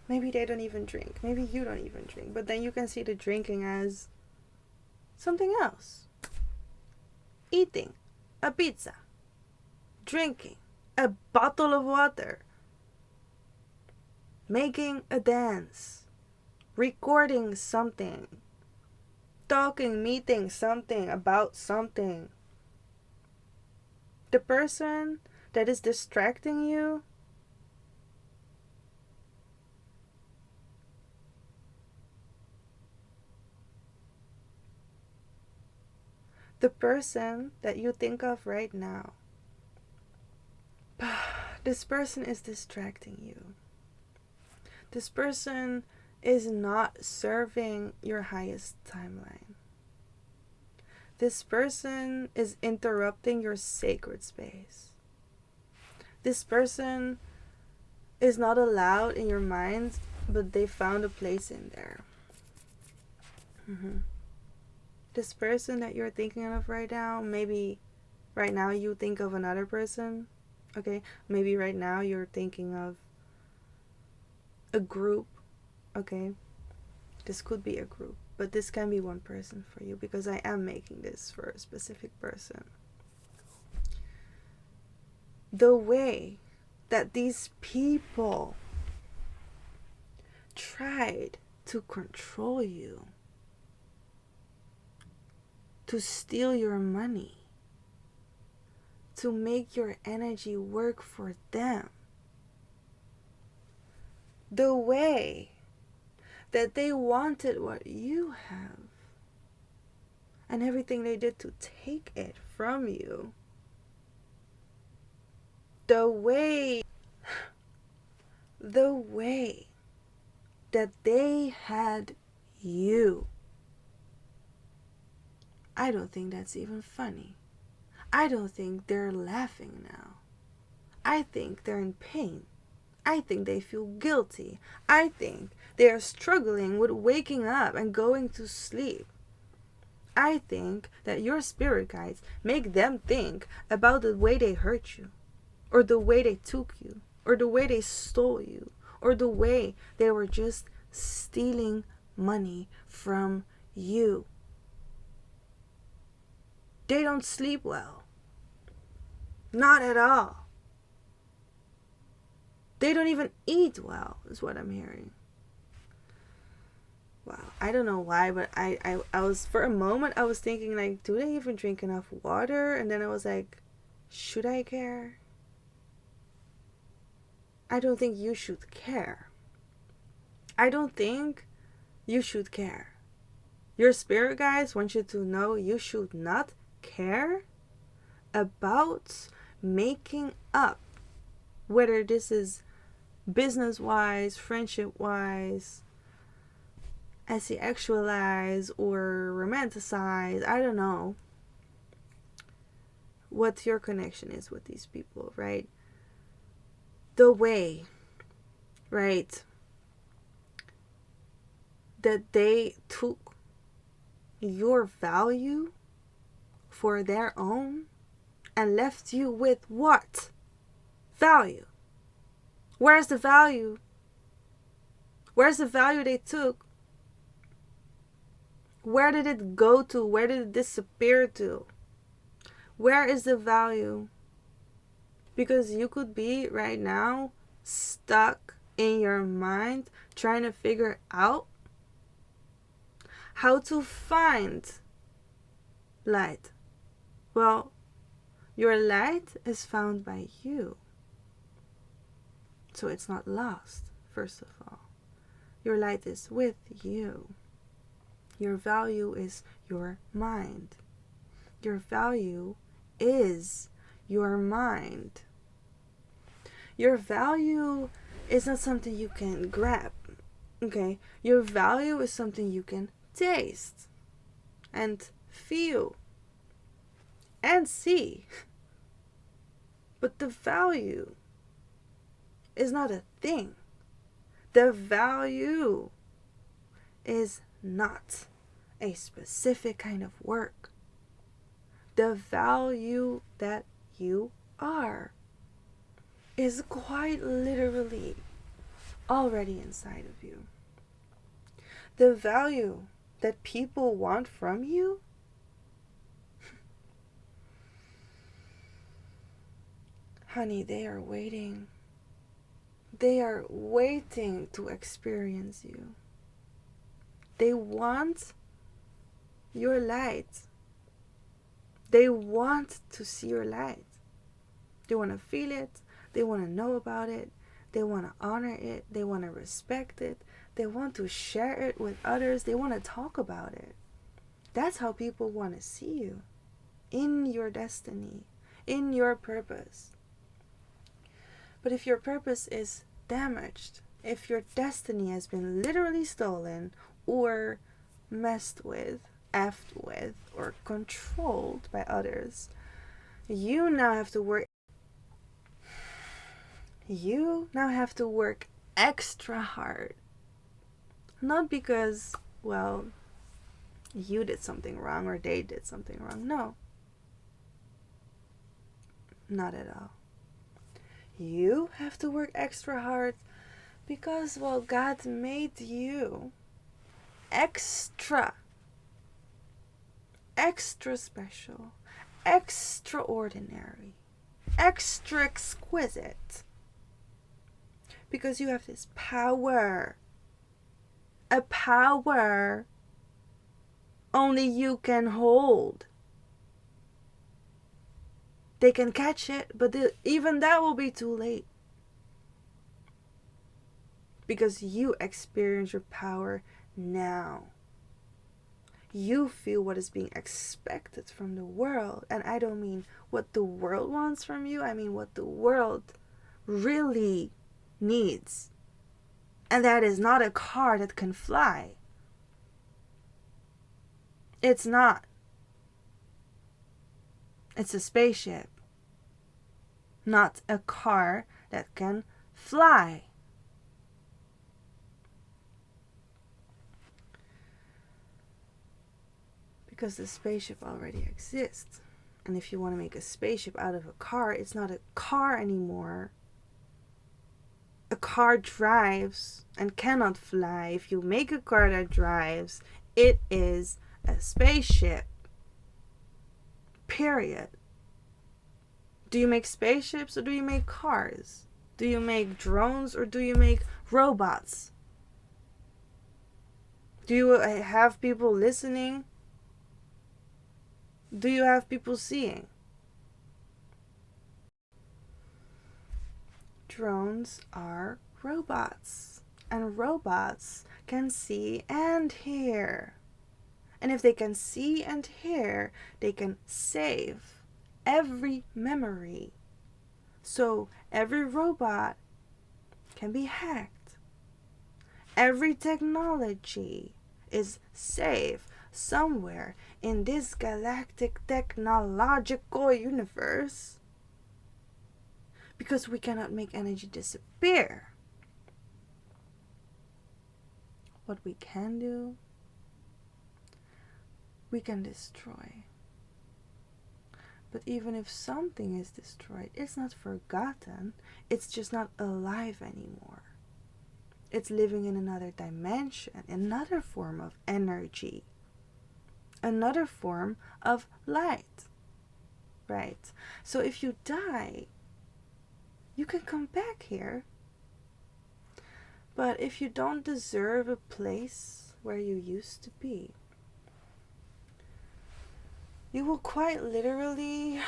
Maybe they don't even drink. Maybe you don't even drink. But then you can see the drinking as something else. Eating a pizza. Drinking a bottle of water. Making a dance. Recording something. Talking, meeting something about something. The person that is distracting you, the person that you think of right now, this person is distracting you. This person is not serving your highest timeline. This person is interrupting your sacred space. This person is not allowed in your mind, but they found a place in there. This person that you're thinking of right now, maybe right now you think of another person. Okay, maybe right now you're thinking of a group. Okay, this could be a group, but this can be one person for you, because I am making this for a specific person. The way that these people tried to control you, to steal your money, to make your energy work for them. The way that they wanted what you have, and everything they did to take it from you. The way that they had you. I don't think that's even funny. I don't think they're laughing now. I think they're in pain. I think they feel guilty. I think they are struggling with waking up and going to sleep. I think that your spirit guides make them think about the way they hurt you, or the way they took you, or the way they stole you, or the way they were just stealing money from you. They don't sleep well. Not at all. They don't even eat well, is what I'm hearing. Wow, I don't know why, but I was, for a moment, I was thinking, like, do they even drink enough water? And then I was like, should I care? I don't think you should care. I don't think you should care. Your spirit guides want you to know you should not care about making up, whether this is business-wise, friendship-wise, sexualize or romanticize. I don't know what your connection is with these people, right? The way, right, that they took your value for their own and left you with what? Value. Where's the value? Where's the value they took? Where did it go to? Where did it disappear to? Where is the value? Because you could be right now stuck in your mind trying to figure out how to find light. Well, your light is found by you. So it's not lost, first of all. Your light is with you. Your value is your mind. Your value is your mind. Your value is not something you can grab. Okay? Your value is something you can taste and feel and see. But the value is not a thing. The value is not a specific kind of work. The value that you are is quite literally already inside of you. The value that people want from you, honey, they are waiting. They are waiting to experience you. They want your light. They want to see your light. They want to feel it. They want to know about it. They want to honor it. They want to respect it. They want to share it with others. They want to talk about it. That's how people want to see you. In your destiny. In your purpose. But if your purpose is damaged, if your destiny has been literally stolen or messed with, effed with, or controlled by others, you now have to work extra hard. Not because, well, you did something wrong or they did something wrong. No. Not at all. You have to work extra hard because, well, God made you extra special, extraordinary, extra exquisite. Because you have this power. A power only you can hold. They can catch it, but even that will be too late. Because you experience your power now. You feel what is being expected from the world. And I don't mean what the world wants from you. I mean what the world really needs. And that is not a car that can fly. It's not. It's a spaceship. Not a car that can fly. Because the spaceship already exists. And if you want to make a spaceship out of a car, it's not a car anymore. A car drives and cannot fly. If you make a car that drives, it is a spaceship. Period. Do you make spaceships or do you make cars? Do you make drones or do you make robots? Do you have people listening? Do you have people seeing? Drones are robots. And robots can see and hear. And if they can see and hear, they can save every memory. So every robot can be hacked. Every technology is safe somewhere in this galactic technological universe. Because we cannot make energy disappear. What we can do, we can destroy. But even if something is destroyed, it's not forgotten. It's just not alive anymore. It's living in another dimension, another form of energy, another form of light. Right? So if you die, you can come back here. But if you don't deserve a place where you used to be, you will quite literally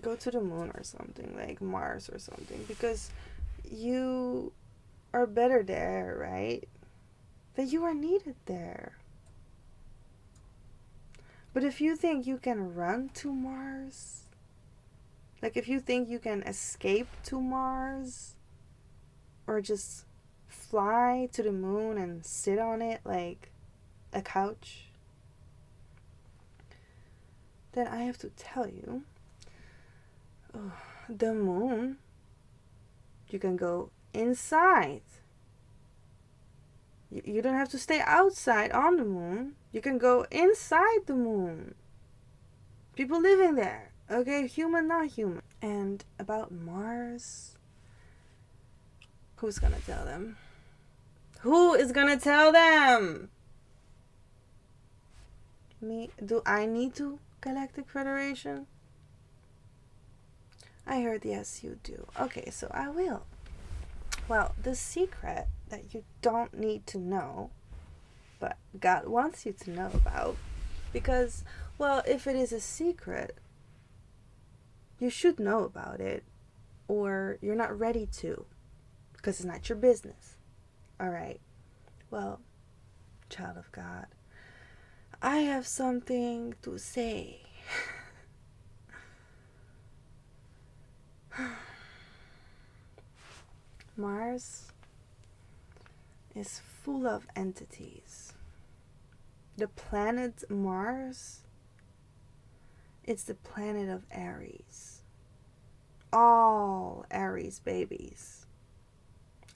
go to the moon or something, like Mars or something, because you are better there, right? That you are needed there. But if you think you can run to Mars, like if you think you can escape to Mars, or just fly to the moon and sit on it like a couch, then I have to tell you, the moon, you can go inside. You don't have to stay outside on the moon. You can go inside the moon. People living there. Okay, human, not human. And about Mars, Who's gonna tell them? Who is gonna tell them? Me? Do I need to, Galactic Federation? I heard yes, you do. Okay, so I will. Well, the secret that you don't need to know, but God wants you to know about, because, well, if it is a secret, you should know about it, or you're not ready to, because it's not your business. Alright, well, child of God, I have something to say. Mars is full of entities. The planet Mars, it's the planet of Aries. All Aries babies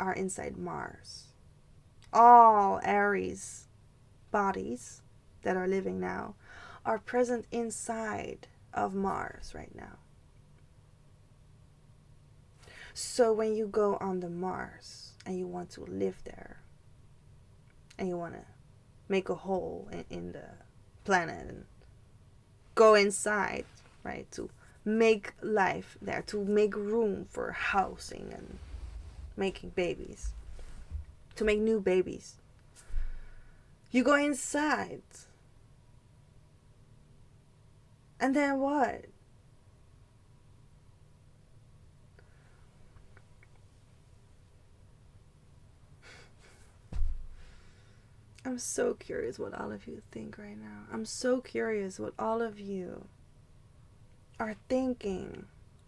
are inside Mars. All Aries bodies that are living now are present inside of Mars right now. So when you go on the Mars and you want to live there and you want to make a hole in the planet and go inside, right, to make life there, to make room for housing and making babies, to make new babies, you go inside. And then what? I'm so curious what all of you think right now. I'm so curious what all of you are thinking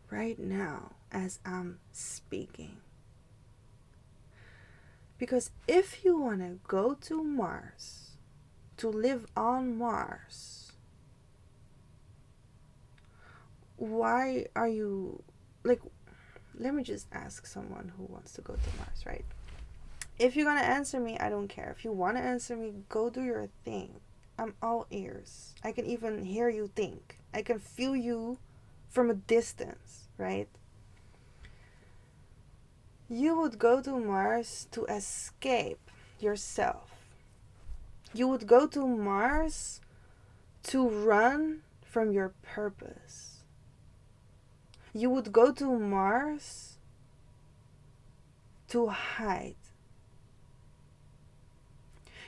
right now as I'm speaking. Because if you want to go to Mars, to live on Mars, why are you, like, let me just ask someone who wants to go to Mars, right? If you're gonna answer me, I don't care. If you want to answer me, go do your thing. I'm all ears. I can even hear you think. I can feel you from a distance, right? You would go to Mars to escape yourself. You would go to Mars to run from your purpose. You would go to Mars to hide.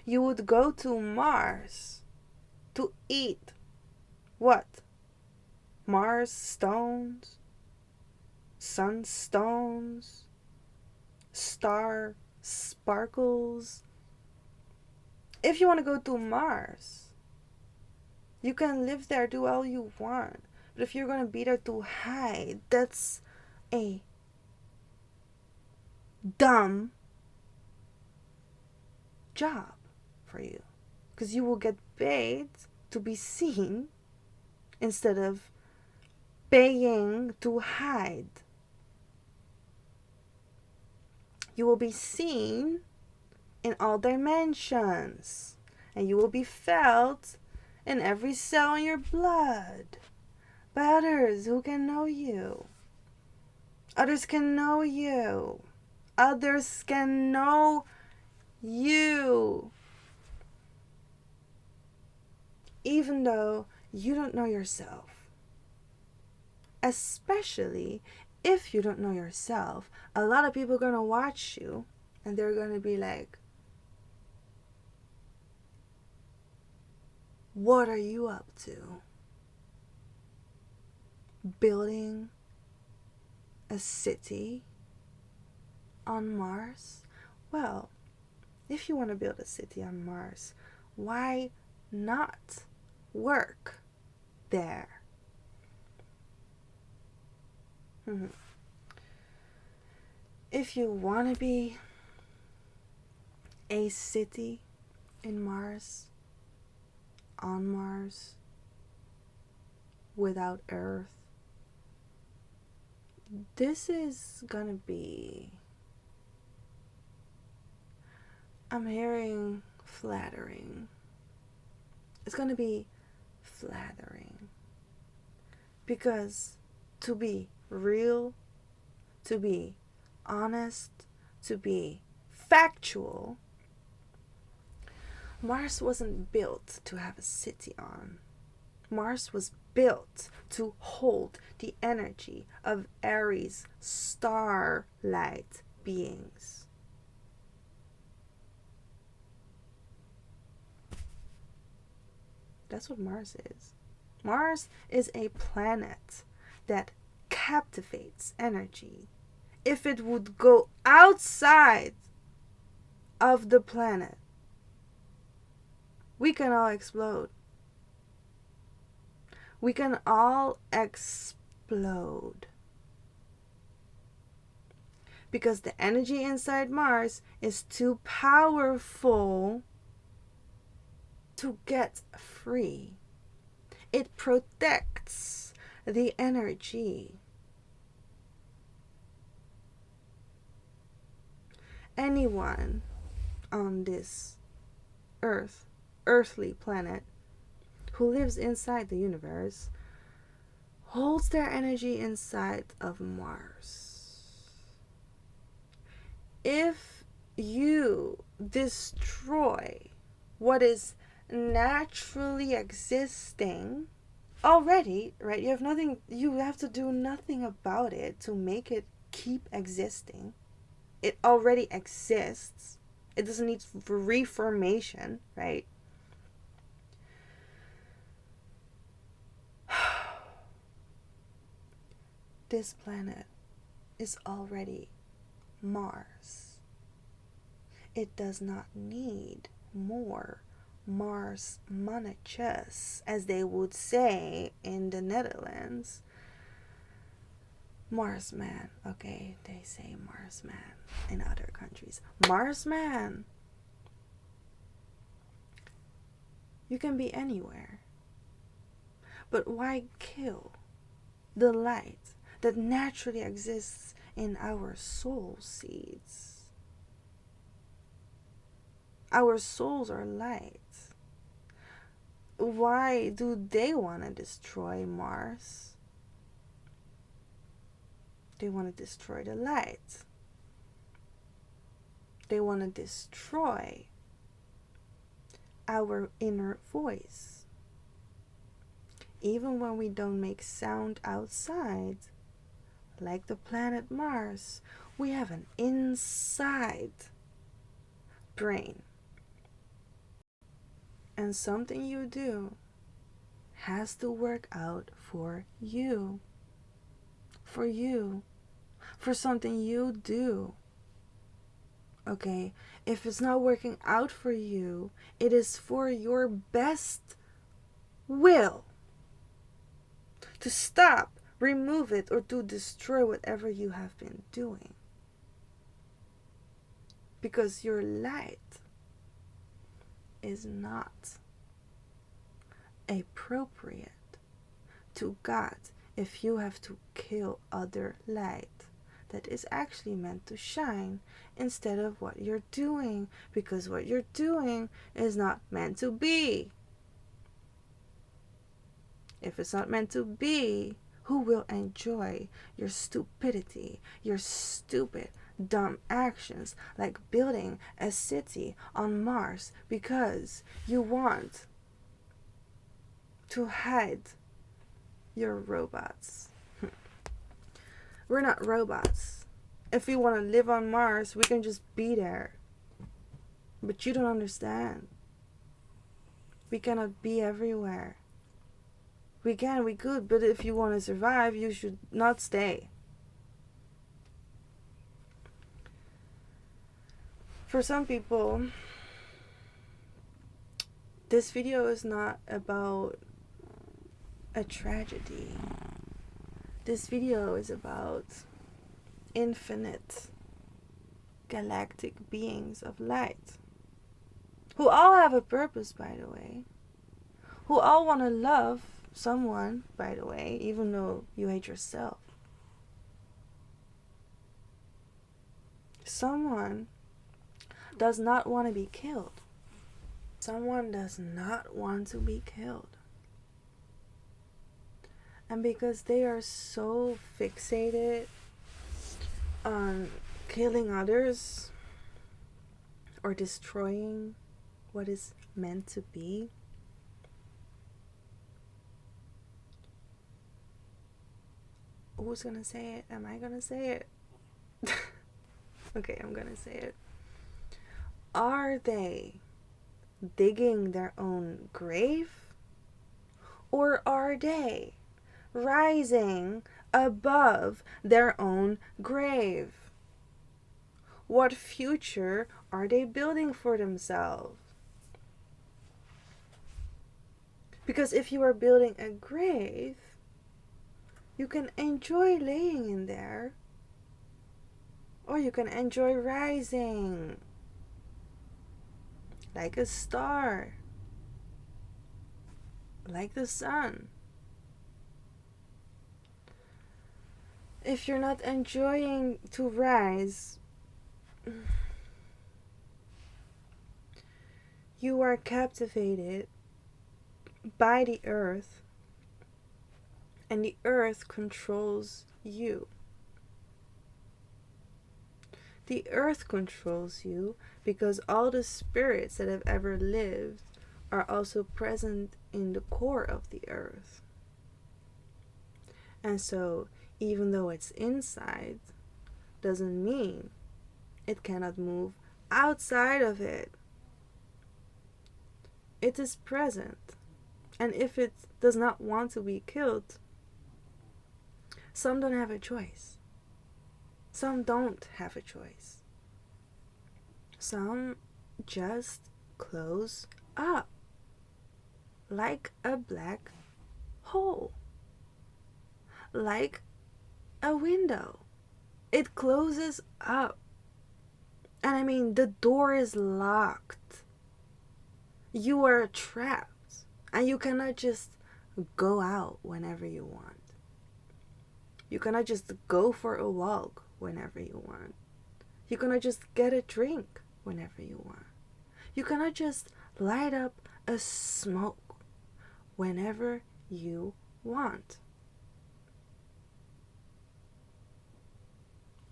You would go to Mars to eat what? Mars stones, sunstones, star sparkles. If you want to go to Mars, you can live there, do all you want. But if you're going to be there to hide, that's a dumb job for you, because you will get paid to be seen instead of paying to hide. You will be seen in all dimensions, and you will be felt in every cell in your blood by others who can know you. Others can know you. Others can know you. Even though you don't know yourself. Especially if you don't know yourself, a lot of people are going to watch you and they're going to be like, what are you up to? Building a city on Mars? Well, if you want to build a city on Mars, why not work there? If you want to be a city in Mars, on Mars, without Earth, this is gonna be, I'm hearing flattering. It's gonna be flattering. Because to be real, to be honest, to be factual, Mars wasn't built to have a city on. Mars was built to hold the energy of Aries starlight beings. That's what Mars is. Mars is a planet that captivates energy. If it would go outside of the planet, we can all explode. We can all explode. Because the energy inside Mars is too powerful to get free. It protects the energy. Anyone on this earthly planet who lives inside the universe holds their energy inside of Mars. If you destroy what is naturally existing already, right? You have to do nothing about it to make it keep existing. It already exists. It doesn't need reformation, right? This planet is already Mars. It does not need more Mars mannetjes, as they would say in the Netherlands. Marsman, okay, they say Marsman in other countries. Marsman. You can be anywhere. But why kill the light that naturally exists in our soul seeds? Our souls are light. Why do they want to destroy Mars? They want to destroy the light. They want to destroy our inner voice. Even when we don't make sound outside, like the planet Mars, we have an inside brain. And something you do has to work out for you. For you. For something you do. Okay? If it's not working out for you, it is for your best will to stop, remove it, or to destroy whatever you have been doing. Because your light is not appropriate to God if you have to kill other light that is actually meant to shine instead of what you're doing, because what you're doing is not meant to be. If it's not meant to be, who will enjoy your stupidity, your stupid, dumb actions like building a city on Mars because you want to hide your robots? We're not robots. If we want to live on Mars, we can just be there. But you don't understand. We cannot be everywhere. We could, but if you want to survive, you should not stay. For some people, this video is not about a tragedy. This video is about infinite galactic beings of light, who all have a purpose, by the way, who all want to love someone, by the way, even though you hate yourself. Someone does not want to be killed. Someone does not want to be killed. And because they are so fixated on killing others or destroying what is meant to be, who's gonna say it? Am I gonna say it? Okay, I'm gonna say it. Are they digging their own grave? Or are they rising above their own grave? What future are they building for themselves? Because if you are building a grave, you can enjoy laying in there, or you can enjoy rising like a star, like the sun. If you're not enjoying to rise, you are captivated by the earth, and the earth controls you. The earth controls you because all the spirits that have ever lived are also present in the core of the earth. And so, even though it's inside, doesn't mean it cannot move outside of it. It is present. And if it does not want to be killed, some don't have a choice. Some don't have a choice. Some just close up like a black hole, like a window. It closes up. And I mean, the door is locked. You are trapped. And you cannot just go out whenever you want. You cannot just go for a walk whenever you want. You cannot just get a drink whenever you want. You cannot just light up a smoke whenever you want.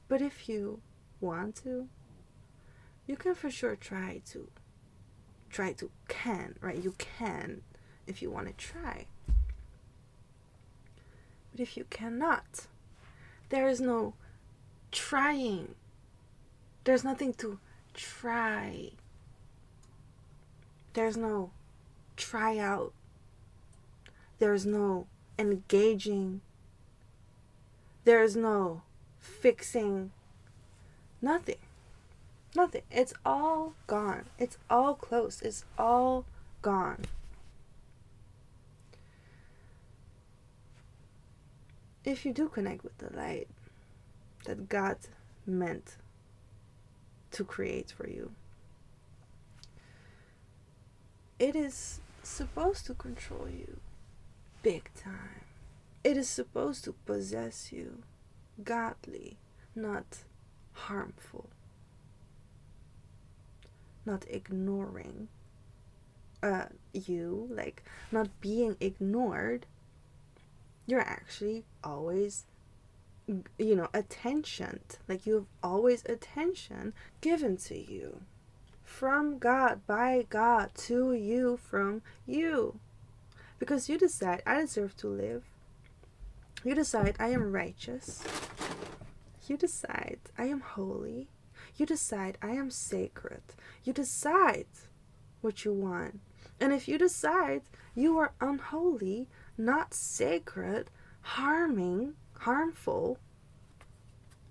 But if you want to, you can for sure try to, right? You can if you want to try. But if you cannot, there is no trying. There's nothing to try. There's no try out. There's no engaging. There's no fixing. Nothing. Nothing. It's all gone. It's all closed. It's all gone. If you do connect with the light that God meant to create for you, it is supposed to control you big time. It is supposed to possess you godly, not harmful, not ignoring you, like not being ignored. You're actually always, attention. Like you have always attention given to you. From God, by God, to you, from you. Because you decide, I deserve to live. You decide, I am righteous. You decide, I am holy. You decide, I am sacred. You decide what you want. And if you decide you are unholy, not sacred, harmful,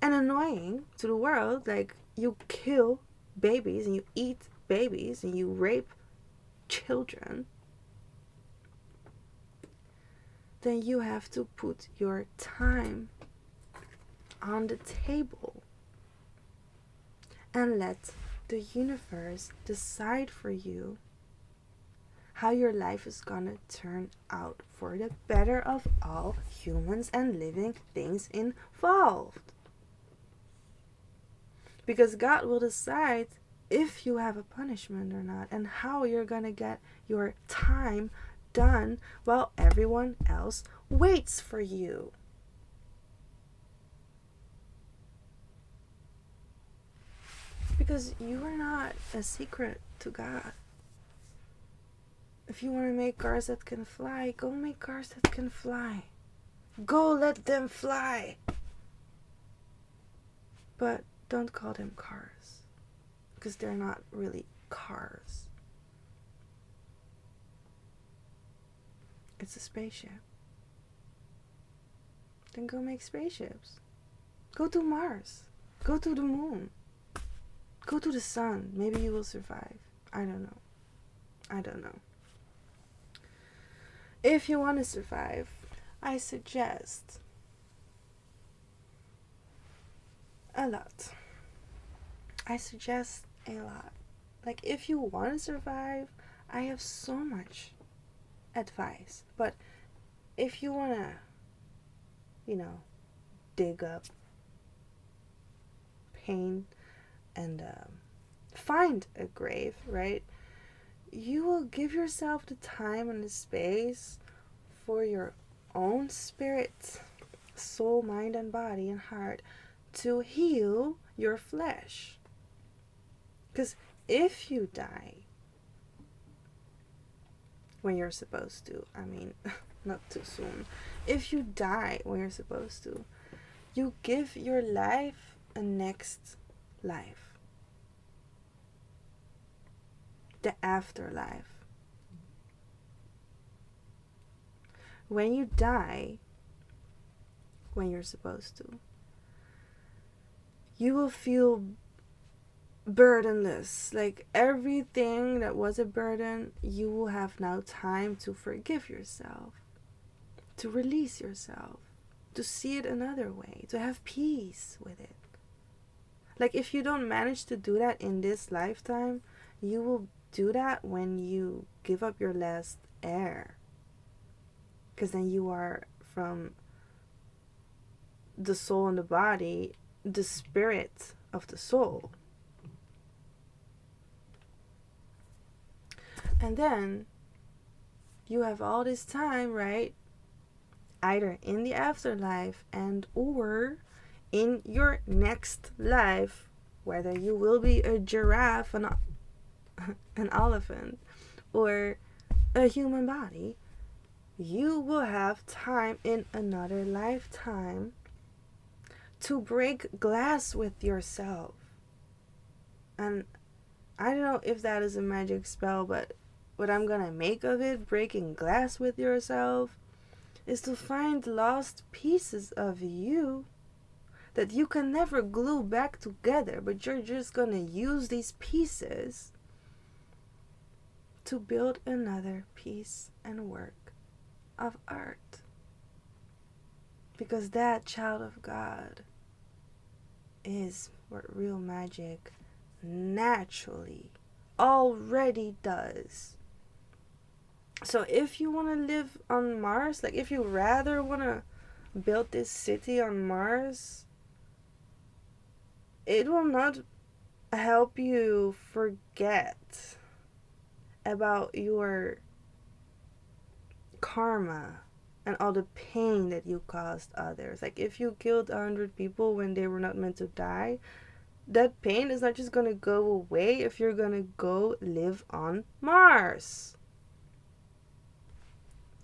and annoying to the world, like you kill babies and you eat babies and you rape children, then you have to put your time on the table and let the universe decide for you how your life is gonna turn out for the better of all humans and living things involved. Because God will decide if you have a punishment or not, and how you're gonna get your time done while everyone else waits for you. Because you are not a secret to God. If you want to make cars that can fly, go make cars that can fly. Go let them fly. But don't call them cars, because they're not really cars. It's a spaceship. Then go make spaceships. Go to Mars. Go to the moon. Go to the sun. Maybe you will survive. I don't know. If you want to survive, I suggest a lot. Like, if you want to survive, I have so much advice. But if you want to, dig up pain and find a grave, right? You will give yourself the time and the space for your own spirit, soul, mind, and body and heart to heal your flesh. Because if you die when you're supposed to, not too soon, if you die when you're supposed to, you give your life a next life. The afterlife. When you die when you're supposed to, you will feel burdenless. Like, everything that was a burden, you will have now time to forgive yourself, to release yourself, to see it another way, to have peace with it. Like, if you don't manage to do that in this lifetime, you will do that when you give up your last air. Because then you are from the soul and the body, the spirit of the soul. And then you have all this time, right? Either in the afterlife and or in your next life, whether you will be a giraffe, an elephant, or a human body, you will have time in another lifetime to break glass with yourself. And I don't know if that is a magic spell, but what I'm gonna make of it, breaking glass with yourself, is to find lost pieces of you that you can never glue back together, but you're just gonna use these pieces to build another piece and work of art. Because that, child of God, is what real magic naturally already does. So if you want to live on Mars, like if you rather want to build this city on Mars, it will not help you forget about your karma and all the pain that you caused others. Like, if you killed 100 people when they were not meant to die, that pain is not just gonna go away if you're gonna go live on Mars.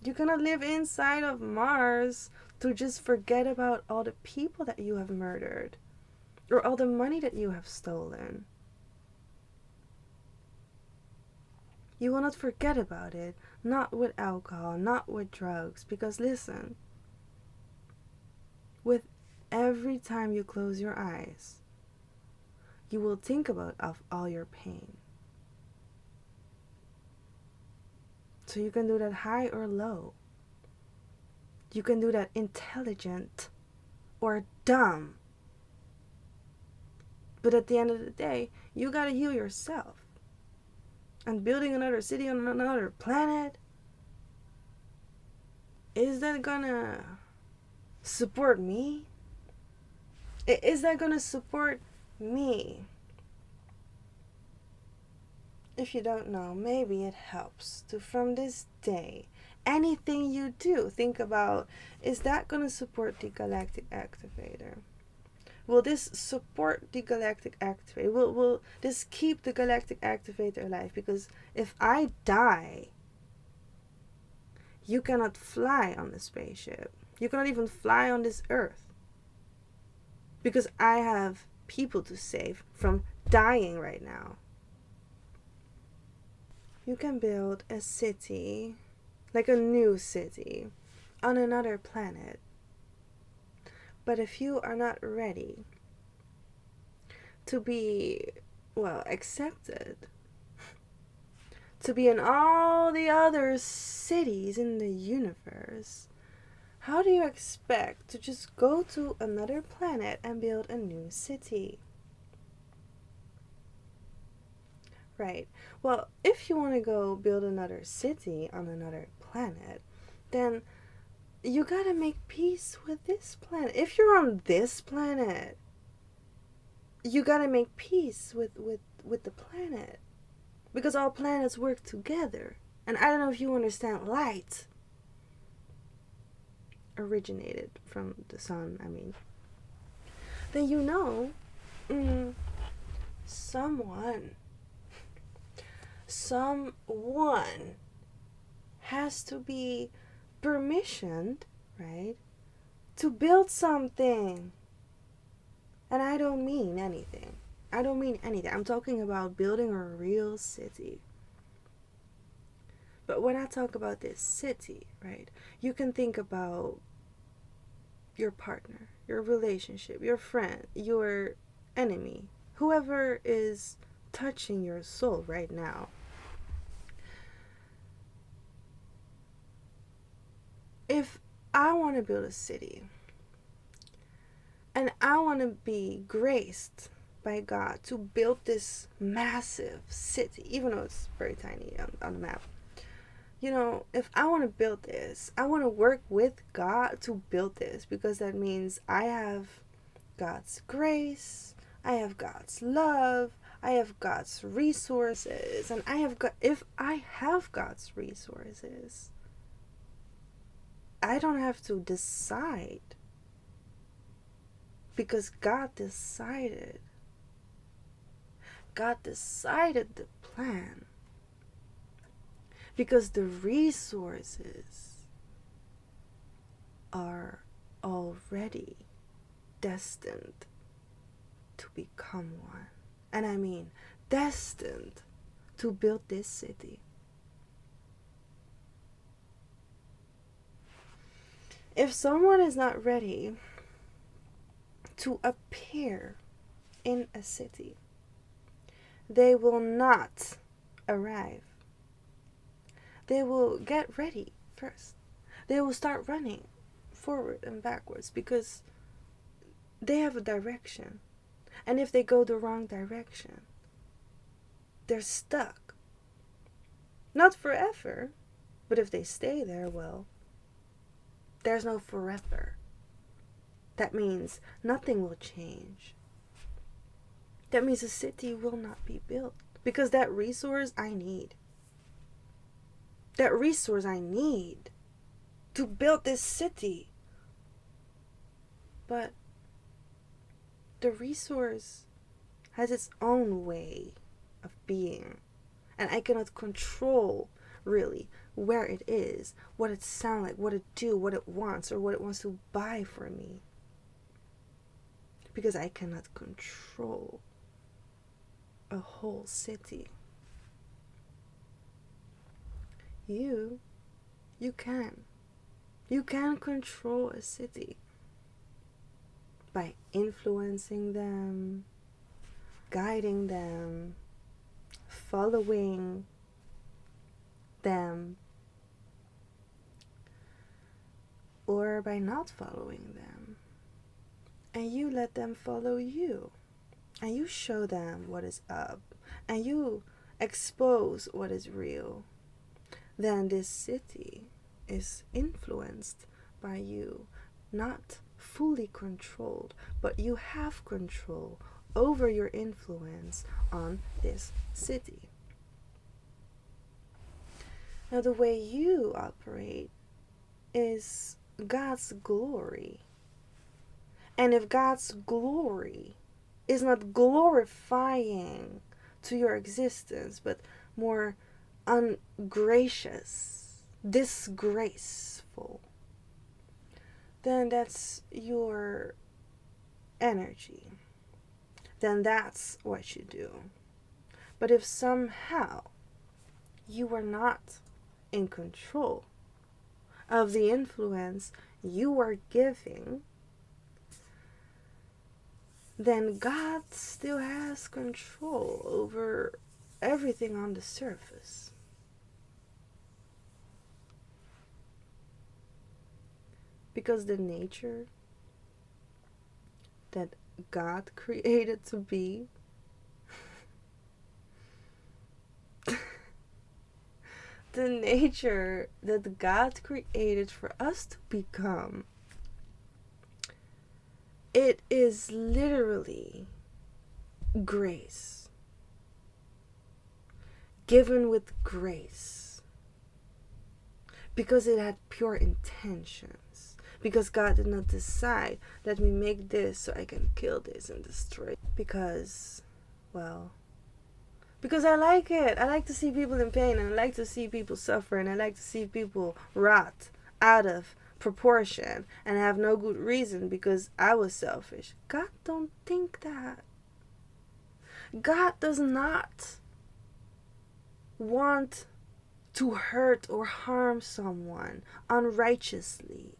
You cannot live inside of Mars to just forget about all the people that you have murdered or all the money that you have stolen. You will not forget about it, not with alcohol, not with drugs, because listen, with every time you close your eyes, you will think about all your pain. So you can do that high or low. You can do that intelligent or dumb. But at the end of the day, you gotta heal yourself. And building another city on another planet, is that gonna support me? Is that gonna support me? If you don't know, maybe it helps to, from this day, anything you do, think about, is that gonna support the Galactic Activator? Will this support the galactic activator? Will this keep the galactic activator alive? Because if I die, you cannot fly on the spaceship. You cannot even fly on this earth. Because I have people to save from dying right now. You can build a city, like a new city, on another planet. But if you are not ready to be, well, accepted, to be in all the other cities in the universe, how do you expect to just go to another planet and build a new city? Right. Well, if you want to go build another city on another planet, then you gotta make peace with this planet. If you're on this planet, you gotta make peace with the planet. Because all planets work together. And I don't know if you understand, light originated from the sun, I mean. Then you know, someone has to be permissioned, right, to build something. And I don't mean anything. I'm talking about building a real city. But when I talk about this city, right, you can think about your partner, your relationship, your friend, your enemy, whoever is touching your soul right now. If I want to build a city and I want to be graced by God to build this massive city, even though it's very tiny on the map, you know, if I want to build this, I want to work with God to build this, because that means I have God's grace, I have God's love, I have God's resources, and if I have God's resources, I don't have to decide, because God decided. God decided the plan. Because the resources are already destined to become one. And I mean destined to build this city. If someone is not ready to appear in a city, they will not arrive. They will get ready first. They will start running forward and backwards because they have a direction. And if they go the wrong direction, they're stuck. Not forever, but if they stay there, well, there's no forever. That means nothing will change. That means a city will not be built, because that resource I need. That resource I need to build this city. But the resource has its own way of being. And I cannot control, really, where it is, what it sounds like, what it do, what it wants, or what it wants to buy for me. Because I cannot control a whole city. You can. You can control a city by influencing them, guiding them, following them, or by not following them. And you let them follow you. And you show them what is up. And you expose what is real. Then this city is influenced by you, not fully controlled, but you have control over your influence on this city. Now, the way you operate is God's glory. And if God's glory is not glorifying to your existence, but more ungracious, disgraceful, then that's your energy. Then that's what you do. But if somehow you are not in control of the influence you are giving, then God still has control over everything on the surface. Because the nature that God created to be the nature that God created for us to become, it is literally grace. Given with grace. Because it had pure intentions. Because God did not decide, let me make this so I can kill this and destroy it. Because I like it. I like to see people in pain, and I like to see people suffer, and I like to see people rot out of proportion and have no good reason because I was selfish. God don't think that. God does not want to hurt or harm someone unrighteously.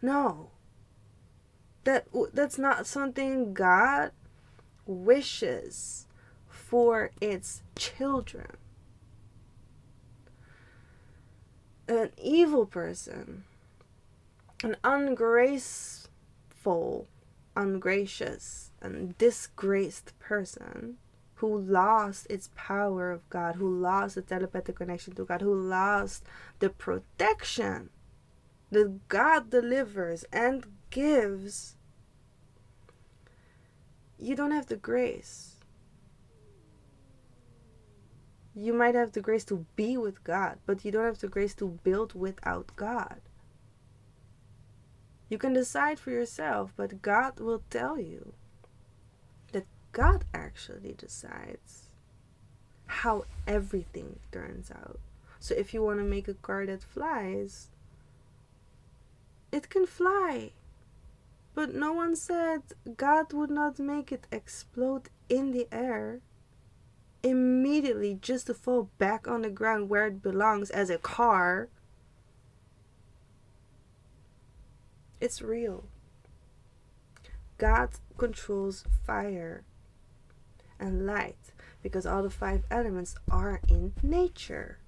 No. That's not something God wishes for its children. An evil person, an ungraceful, ungracious, and disgraced person who lost its power of God, who lost the telepathic connection to God, who lost the protection that God delivers and gives, you don't have the grace. You might have the grace to be with God, but you don't have the grace to build without God. You can decide for yourself, but God will tell you that God actually decides how everything turns out. So if you want to make a car that flies, it can fly. But no one said God would not make it explode in the air immediately just to fall back on the ground where it belongs as a car. It's real. God controls fire and light because all the 5 elements are in nature.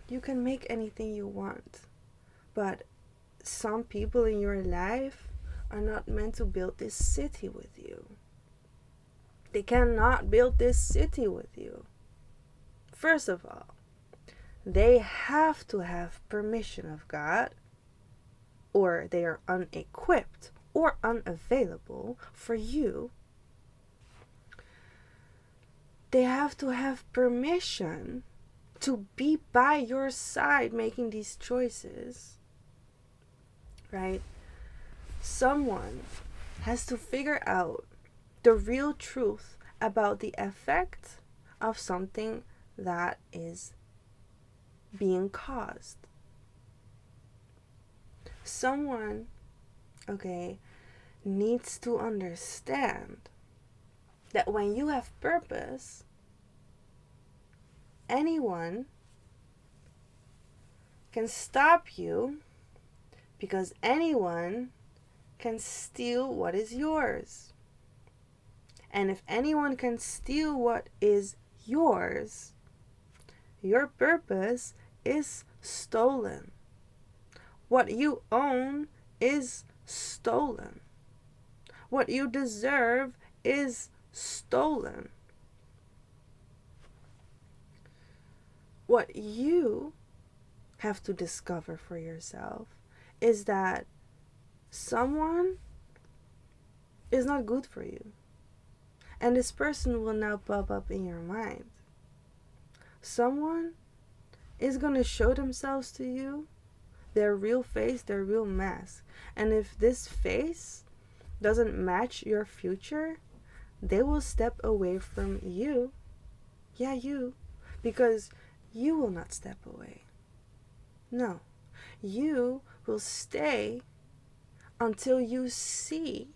You can make anything you want, but some people in your life are not meant to build this city with you. They cannot build this city with you. First of all, they have to have permission of God, or they are unequipped or unavailable for you. They have to have permission to be by your side making these choices, right? Someone has to figure out the real truth about the effect of something that is being caused. Someone, needs to understand that when you have purpose, anyone can stop you because anyone can steal what is yours. And if anyone can steal what is yours, your purpose is stolen. What you own is stolen. What you deserve is stolen. What you have to discover for yourself is that someone is not good for you. And this person will now pop up in your mind. Someone is going to show themselves to you, their real face, their real mask. And if this face doesn't match your future, they will step away from you. Yeah, you. Because you will not step away. No. You will stay until you see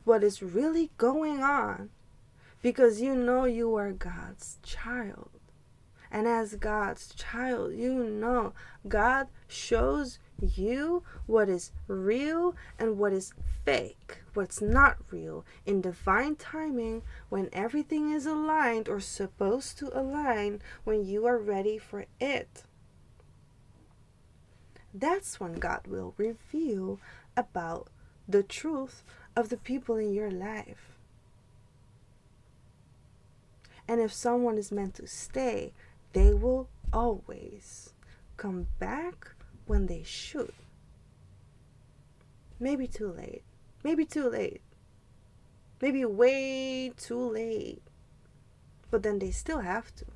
what is really going on, because you know you are God's child. And as God's child, you know God shows you what is real and what is fake, what's not real, in divine timing, when everything is aligned or supposed to align, when you are ready for it. That's when God will reveal about the truth of the people in your life. And if someone is meant to stay, they will always come back when they should. Maybe too late. Maybe too late. Maybe way too late. But then they still have to.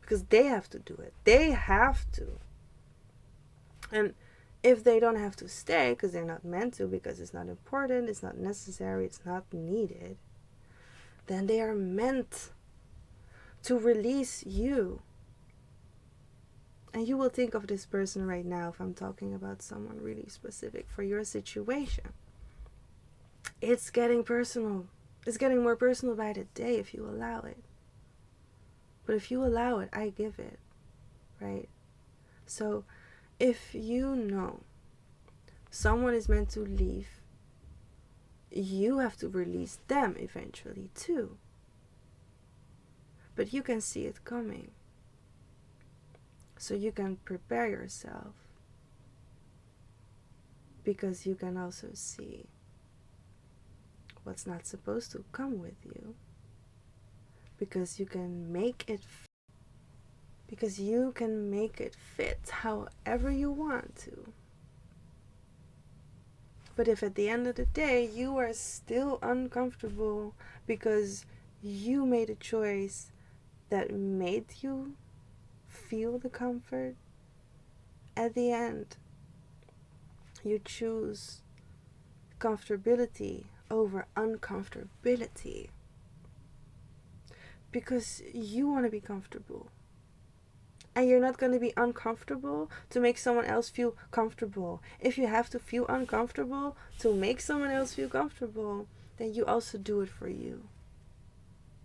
Because they have to do it. They have to. And if they don't have to stay, because they're not meant to, because it's not important, it's not necessary, it's not needed, then they are meant to release you. And you will think of this person right now if I'm talking about someone really specific for your situation. It's getting personal. It's getting more personal by the day if you allow it. But if you allow it, I give it. Right? So if you know someone is meant to leave, you have to release them eventually too. But you can see it coming. So you can prepare yourself. Because you can also see what's not supposed to come with you. Because you can make it fit however you want to. But if at the end of the day you are still uncomfortable because you made a choice that made you feel the comfort, at the end you choose comfortability over uncomfortability because you want to be comfortable. And you're not going to be uncomfortable to make someone else feel comfortable. If you have to feel uncomfortable to make someone else feel comfortable, then you also do it for you.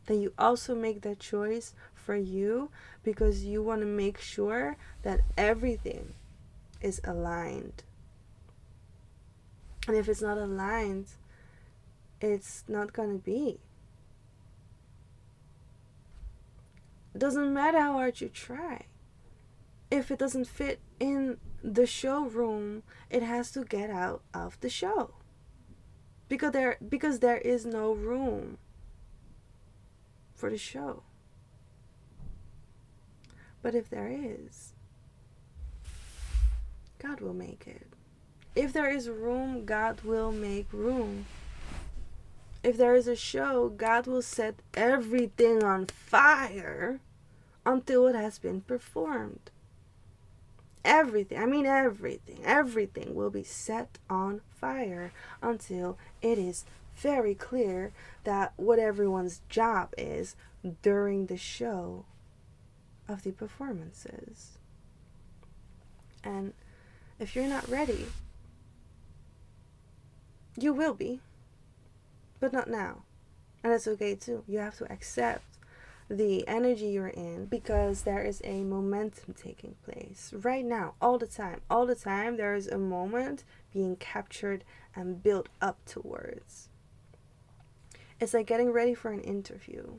Then you also make that choice for you because you want to make sure that everything is aligned. And if it's not aligned, it's not going to be. It doesn't matter how hard you try. If it doesn't fit in the showroom, it has to get out of the show. Because there is no room for the show. But if there is, God will make it. If there is room, God will make room. If there is a show, God will set everything on fire until it has been performed. Everything will be set on fire until it is very clear that what everyone's job is during the show of the performances. And if you're not ready, you will be, but not now. And that's okay too. You have to accept the energy you're in because there is a momentum taking place right now, all the time. There is a moment being captured and built up towards. It's like getting ready for an interview.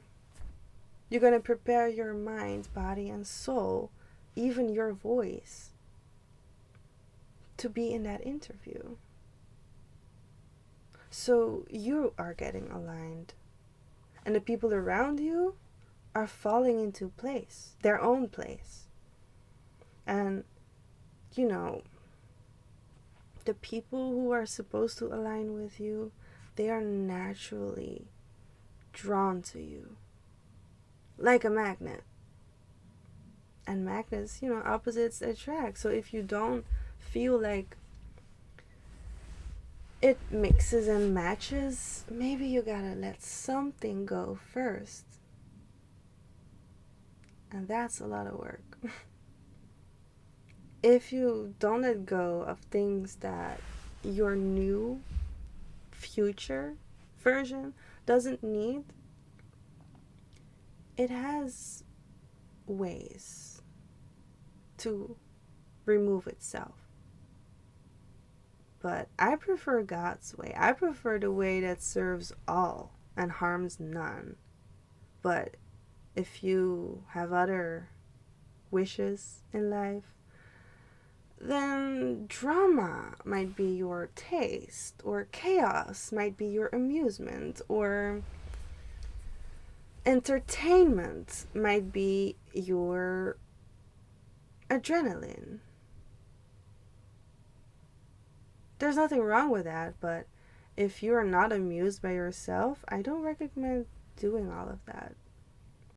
You're going to prepare your mind, body, and soul, even your voice, to be in that interview. So you are getting aligned, and the people around you are falling into place, their own place. And the people who are supposed to align with you, they are naturally drawn to you like a magnet. and magnets, opposites attract. So if you don't feel like it mixes and matches, maybe you gotta let something go first. And that's a lot of work. If you don't let go of things that your new future version doesn't need, it has ways to remove itself. But I prefer God's way. I prefer the way that serves all and harms none. But if you have other wishes in life, then drama might be your taste, or chaos might be your amusement, or entertainment might be your adrenaline. There's nothing wrong with that, but if you're not amused by yourself, I don't recommend doing all of that.